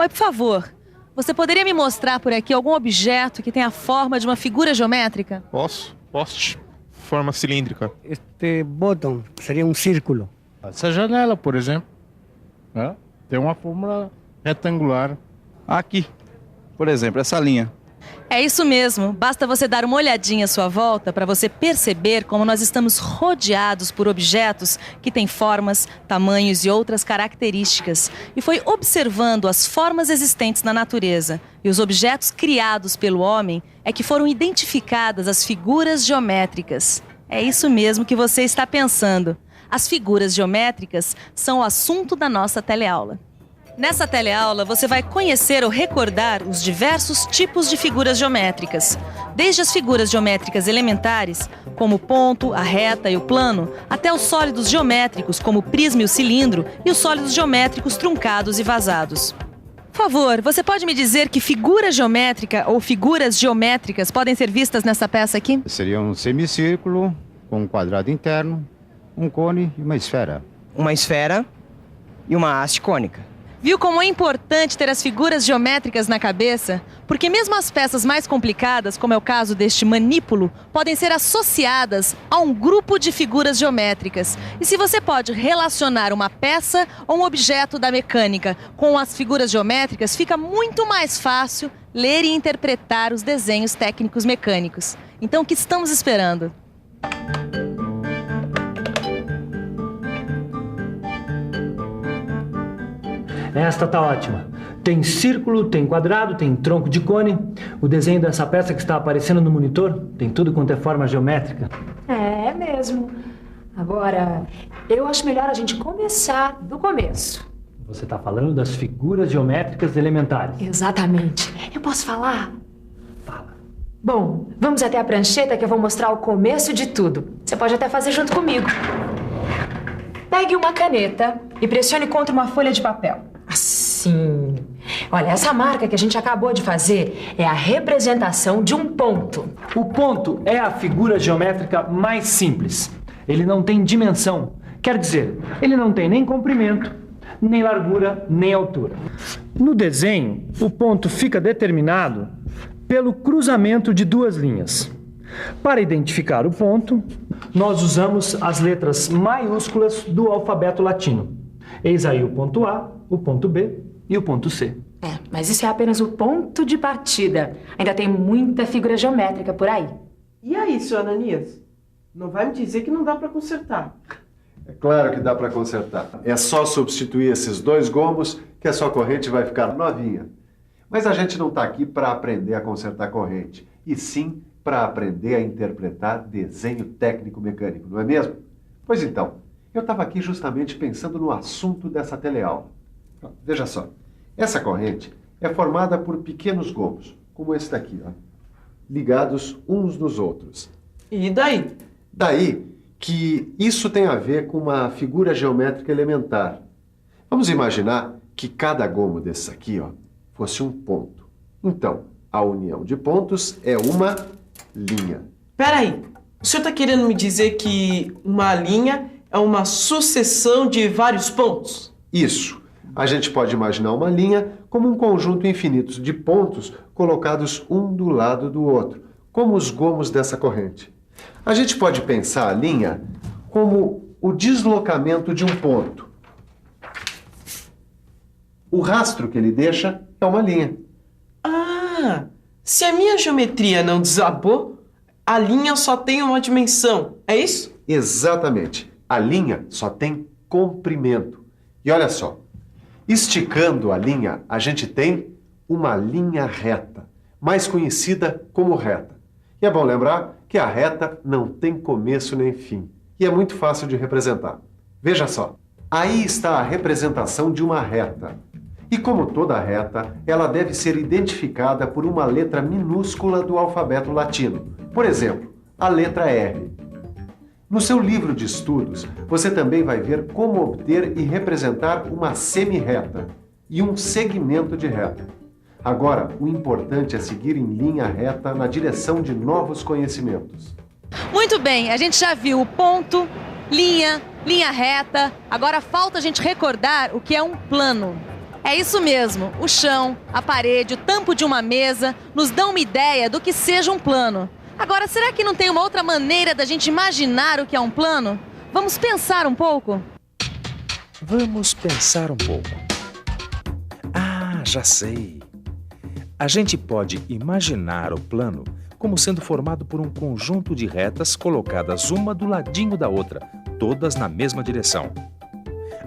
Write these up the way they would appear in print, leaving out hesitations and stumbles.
Oi, por favor, você poderia me mostrar por aqui algum objeto que tenha a forma de uma figura geométrica? Posso. Poste. Forma cilíndrica. Este botão seria um círculo. Essa janela, por exemplo, né? Tem uma forma retangular. Aqui, por exemplo, essa linha. É isso mesmo, basta você dar uma olhadinha à sua volta para você perceber como nós estamos rodeados por objetos que têm formas, tamanhos e outras características. E foi observando as formas existentes na natureza e os objetos criados pelo homem é que foram identificadas as figuras geométricas. É isso mesmo que você está pensando. As figuras geométricas são o assunto da nossa teleaula. Nessa teleaula, você vai conhecer ou recordar os diversos tipos de figuras geométricas. Desde as figuras geométricas elementares, como o ponto, a reta e o plano, até os sólidos geométricos, como o prisma e o cilindro, e os sólidos geométricos truncados e vazados. Por favor, você pode me dizer que figura geométrica ou figuras geométricas podem ser vistas nessa peça aqui? Seria um semicírculo com um quadrado interno, um cone e uma esfera. Uma esfera e uma haste cônica. Viu como é importante ter as figuras geométricas na cabeça? Porque mesmo as peças mais complicadas, como é o caso deste manípulo, podem ser associadas a um grupo de figuras geométricas. E se você pode relacionar uma peça ou um objeto da mecânica com as figuras geométricas, fica muito mais fácil ler e interpretar os desenhos técnicos mecânicos. Então, o que estamos esperando? Esta tá ótima. Tem círculo, tem quadrado, tem tronco de cone. O desenho dessa peça que está aparecendo no monitor tem tudo quanto é forma geométrica. É mesmo. Agora, eu acho melhor a gente começar do começo. Você está falando das figuras geométricas elementares. Exatamente. Eu posso falar? Fala. Bom, vamos até a prancheta que eu vou mostrar o começo de tudo. Você pode até fazer junto comigo. Pegue uma caneta e pressione contra uma folha de papel. Assim. Olha, essa marca que a gente acabou de fazer é a representação de um ponto. O ponto é a figura geométrica mais simples. Ele não tem dimensão. Quer dizer, ele não tem nem comprimento, nem largura, nem altura. No desenho, o ponto fica determinado pelo cruzamento de duas linhas. Para identificar o ponto, nós usamos as letras maiúsculas do alfabeto latino. Eis aí o ponto A, o ponto B e o ponto C. Mas isso é apenas o ponto de partida. Ainda tem muita figura geométrica por aí. E aí, seu Ananias? Não vai me dizer que não dá para consertar? É claro que dá para consertar. É só substituir esses dois gomos que a sua corrente vai ficar novinha. Mas a gente não está aqui para aprender a consertar corrente, e sim para aprender a interpretar desenho técnico-mecânico, não é mesmo? Pois então, eu estava aqui justamente pensando no assunto dessa teleaula. Veja só, essa corrente é formada por pequenos gomos, como esse daqui, ó, ligados uns nos outros. E daí? Daí que isso tem a ver com uma figura geométrica elementar. Vamos imaginar que cada gomo desses aqui, ó, fosse um ponto. Então, a união de pontos é uma linha. Peraí, o senhor está querendo me dizer que uma linha é uma sucessão de vários pontos? Isso. A gente pode imaginar uma linha como um conjunto infinito de pontos colocados um do lado do outro, como os gomos dessa corrente. A gente pode pensar a linha como o deslocamento de um ponto. O rastro que ele deixa é uma linha. Ah, se a minha geometria não desabou, a linha só tem uma dimensão, é isso? Exatamente. A linha só tem comprimento. E olha só, esticando a linha, a gente tem uma linha reta, mais conhecida como reta. E é bom lembrar que a reta não tem começo nem fim. E é muito fácil de representar. Veja só, aí está a representação de uma reta. E como toda reta, ela deve ser identificada por uma letra minúscula do alfabeto latino. Por exemplo, a letra R. No seu livro de estudos, você também vai ver como obter e representar uma semi-reta e um segmento de reta. Agora, o importante é seguir em linha reta na direção de novos conhecimentos. Muito bem, a gente já viu o ponto, linha reta. Agora falta a gente recordar o que é um plano. É isso mesmo, o chão, a parede, o tampo de uma mesa nos dão uma ideia do que seja um plano. Agora, será que não tem uma outra maneira da gente imaginar o que é um plano? Vamos pensar um pouco? Vamos pensar um pouco. Ah, já sei. A gente pode imaginar o plano como sendo formado por um conjunto de retas colocadas uma do ladinho da outra, todas na mesma direção.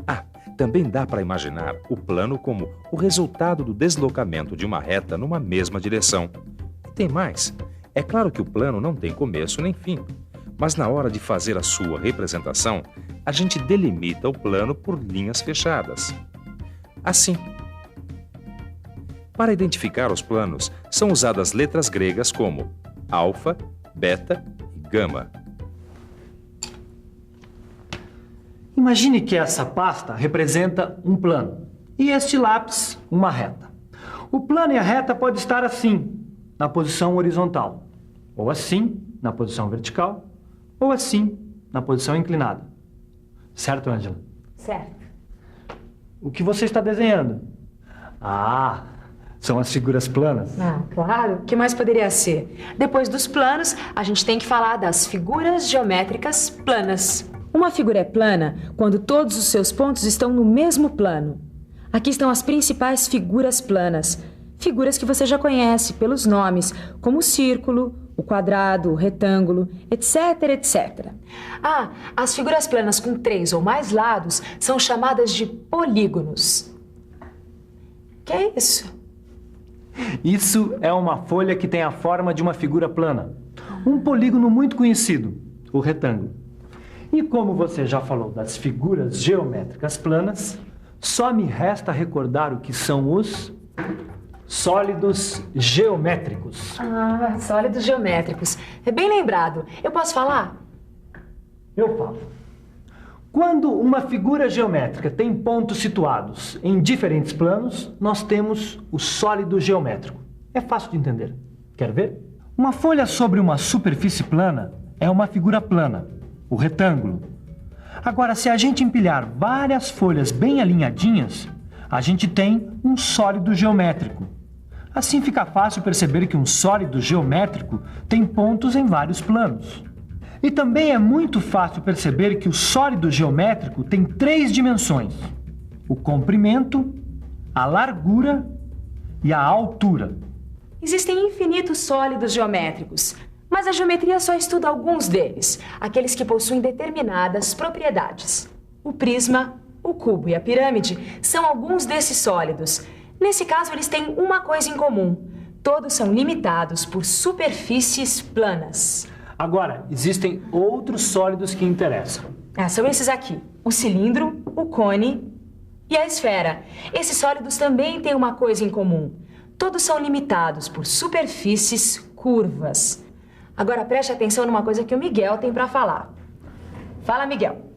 Ah, também dá para imaginar o plano como o resultado do deslocamento de uma reta numa mesma direção. Tem mais. É claro que o plano não tem começo nem fim, mas na hora de fazer a sua representação, a gente delimita o plano por linhas fechadas. Assim. Para identificar os planos, são usadas letras gregas como alfa, beta e gama. Imagine que essa pasta representa um plano e este lápis uma reta. O plano e a reta podem estar assim, na posição horizontal, ou assim, na posição vertical, ou assim, na posição inclinada. Certo, Ângela? Certo. O que você está desenhando? Ah, são as figuras planas. Ah, claro. O que mais poderia ser? Depois dos planos, a gente tem que falar das figuras geométricas planas. Uma figura é plana quando todos os seus pontos estão no mesmo plano. Aqui estão as principais figuras planas. Figuras que você já conhece pelos nomes, como o círculo, o quadrado, o retângulo, etc, etc. Ah, as figuras planas com 3 ou mais lados são chamadas de polígonos. Que é isso? Isso é uma folha que tem a forma de uma figura plana. Um polígono muito conhecido, o retângulo. E como você já falou das figuras geométricas planas, só me resta recordar o que são os sólidos geométricos. Ah, sólidos geométricos. É bem lembrado. Eu posso falar? Eu falo. Quando uma figura geométrica tem pontos situados em diferentes planos, nós temos o sólido geométrico. É fácil de entender. Quer ver? Uma folha sobre uma superfície plana é uma figura plana, o retângulo. Agora, se a gente empilhar várias folhas bem alinhadinhas, a gente tem um sólido geométrico. Assim fica fácil perceber que um sólido geométrico tem pontos em vários planos. E também é muito fácil perceber que o sólido geométrico tem 3 dimensões: o comprimento, a largura e a altura. Existem infinitos sólidos geométricos, mas a geometria só estuda alguns deles, aqueles que possuem determinadas propriedades. O prisma, o cubo e a pirâmide são alguns desses sólidos. Nesse caso, eles têm uma coisa em comum: todos são limitados por superfícies planas. Agora, existem outros sólidos que interessam. São esses aqui: o cilindro, o cone e a esfera. Esses sólidos também têm uma coisa em comum: todos são limitados por superfícies curvas. Agora preste atenção numa coisa que o Miguel tem para falar. Fala, Miguel.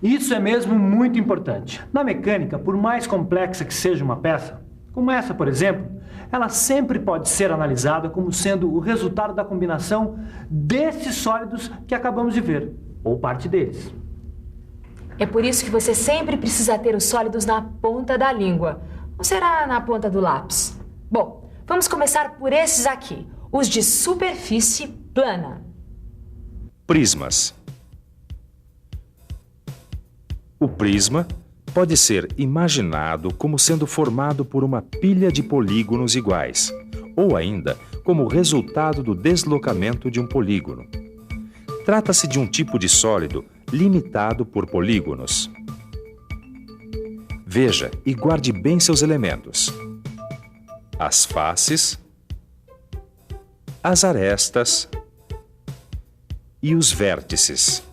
Isso é mesmo muito importante. Na mecânica, por mais complexa que seja uma peça, como essa, por exemplo, ela sempre pode ser analisada como sendo o resultado da combinação desses sólidos que acabamos de ver, ou parte deles. É por isso que você sempre precisa ter os sólidos na ponta da língua. Ou será na ponta do lápis? Bom, vamos começar por esses aqui, os de superfície plana. Prismas. O prisma pode ser imaginado como sendo formado por uma pilha de polígonos iguais, ou ainda como resultado do deslocamento de um polígono. Trata-se de um tipo de sólido limitado por polígonos. Veja e guarde bem seus elementos: as faces, as arestas e os vértices.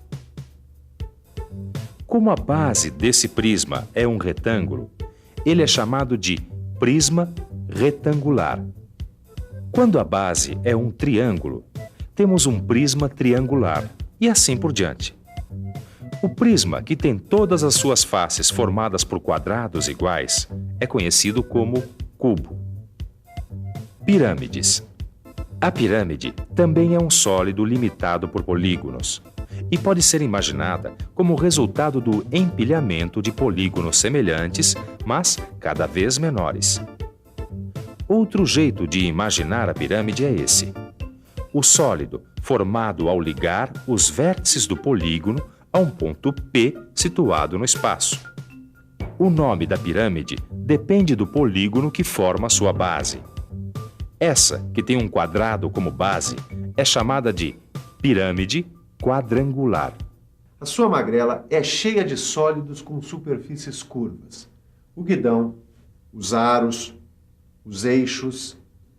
Como a base desse prisma é um retângulo, ele é chamado de prisma retangular. Quando a base é um triângulo, temos um prisma triangular e assim por diante. O prisma, que tem todas as suas faces formadas por quadrados iguais, é conhecido como cubo. Pirâmides. A pirâmide também é um sólido limitado por polígonos. e pode ser imaginada como resultado do empilhamento de polígonos semelhantes, mas cada vez menores. Outro jeito de imaginar a pirâmide é esse: o sólido formado ao ligar os vértices do polígono a um ponto P situado no espaço. O nome da pirâmide depende do polígono que forma sua base. Essa, que tem um quadrado como base, é chamada de pirâmide quadrangular. A sua magrela é cheia de sólidos com superfícies curvas. O guidão, os aros, os eixos,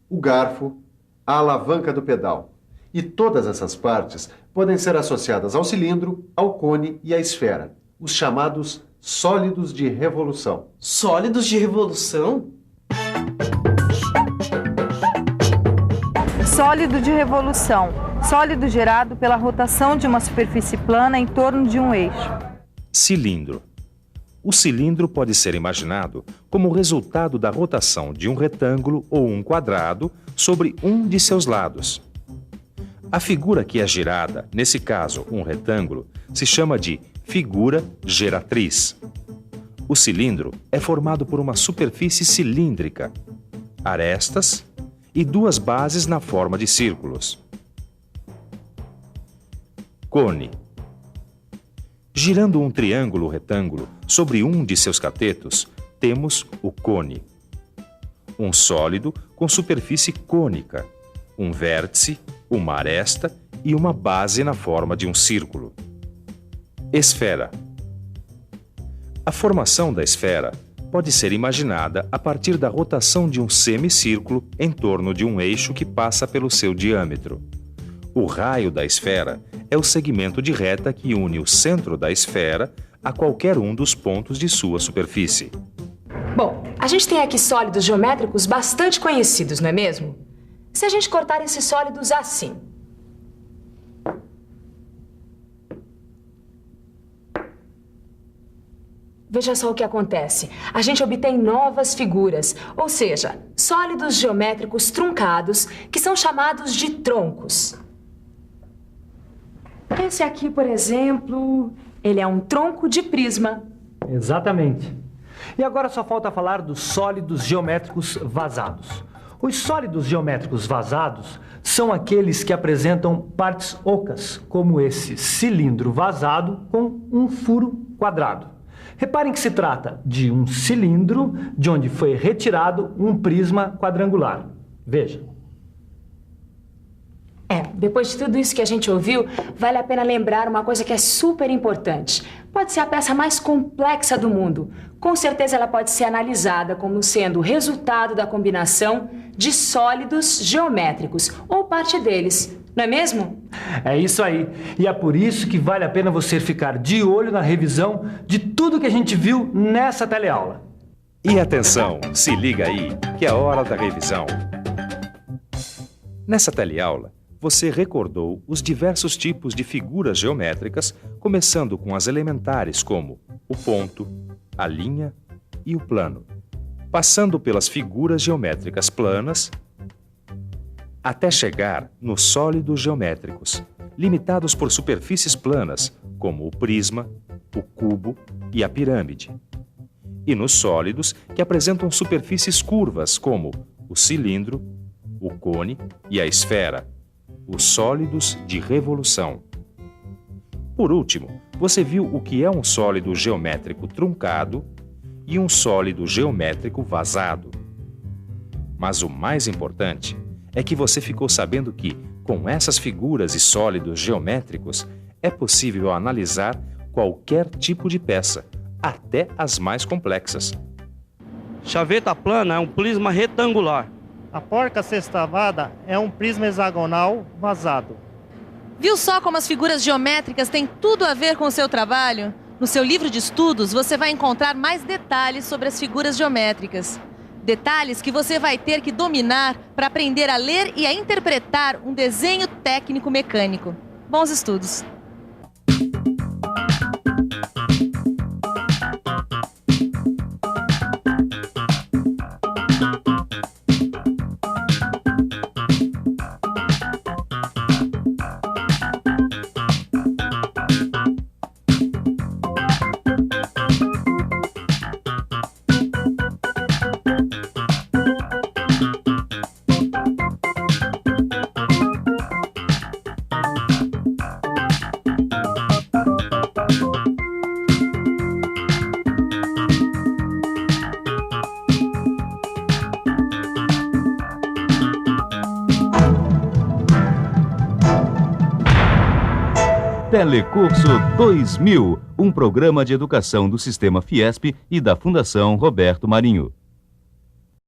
o garfo, a alavanca do pedal. E todas essas partes podem ser associadas ao cilindro, ao cone e à esfera, os chamados sólidos de revolução. Sólidos de revolução? Sólido de revolução. Sólido gerado pela rotação de uma superfície plana em torno de um eixo. Cilindro. O cilindro pode ser imaginado como resultado da rotação de um retângulo ou um quadrado sobre um de seus lados. A figura que é girada, nesse caso um retângulo, se chama de figura geratriz. O cilindro é formado por uma superfície cilíndrica, arestas e duas bases na forma de círculos. Cone. Girando um triângulo retângulo sobre um de seus catetos, temos o cone. Um sólido com superfície cônica, um vértice, uma aresta e uma base na forma de um círculo. Esfera. A formação da esfera pode ser imaginada a partir da rotação de um semicírculo em torno de um eixo que passa pelo seu diâmetro. O raio da esfera é o segmento de reta que une o centro da esfera a qualquer um dos pontos de sua superfície. Bom, a gente tem aqui sólidos geométricos bastante conhecidos, não é mesmo? Se a gente cortar esses sólidos assim. Veja só o que acontece. A gente obtém novas figuras, ou seja, sólidos geométricos truncados, que são chamados de troncos. Esse aqui, por exemplo, ele é um tronco de prisma. Exatamente. E agora só falta falar dos sólidos geométricos vazados. Os sólidos geométricos vazados são aqueles que apresentam partes ocas, como esse cilindro vazado com um furo quadrado. Reparem que se trata de um cilindro de onde foi retirado um prisma quadrangular. Veja. Depois de tudo isso que a gente ouviu, vale a pena lembrar uma coisa que é super importante. Pode ser a peça mais complexa do mundo. Com certeza ela pode ser analisada como sendo o resultado da combinação de sólidos geométricos, ou parte deles, não é mesmo? É isso aí. E é por isso que vale a pena você ficar de olho na revisão de tudo que a gente viu nessa teleaula. E atenção, se liga aí, que é a hora da revisão. Nessa teleaula, você recordou os diversos tipos de figuras geométricas, começando com as elementares como o ponto, a linha e o plano, passando pelas figuras geométricas planas, até chegar nos sólidos geométricos, limitados por superfícies planas, como o prisma, o cubo e a pirâmide, e nos sólidos que apresentam superfícies curvas, como o cilindro, o cone e a esfera, os sólidos de revolução. Por último, você viu o que é um sólido geométrico truncado e um sólido geométrico vazado. Mas o mais importante é que você ficou sabendo que, com essas figuras e sólidos geométricos, é possível analisar qualquer tipo de peça, até as mais complexas. Chaveta plana é um prisma retangular. A porca sextavada é um prisma hexagonal vazado. Viu só como as figuras geométricas têm tudo a ver com o seu trabalho? No seu livro de estudos, você vai encontrar mais detalhes sobre as figuras geométricas. Detalhes que você vai ter que dominar para aprender a ler e a interpretar um desenho técnico mecânico. Bons estudos! Telecurso 2000, um programa de educação do Sistema Fiesp e da Fundação Roberto Marinho.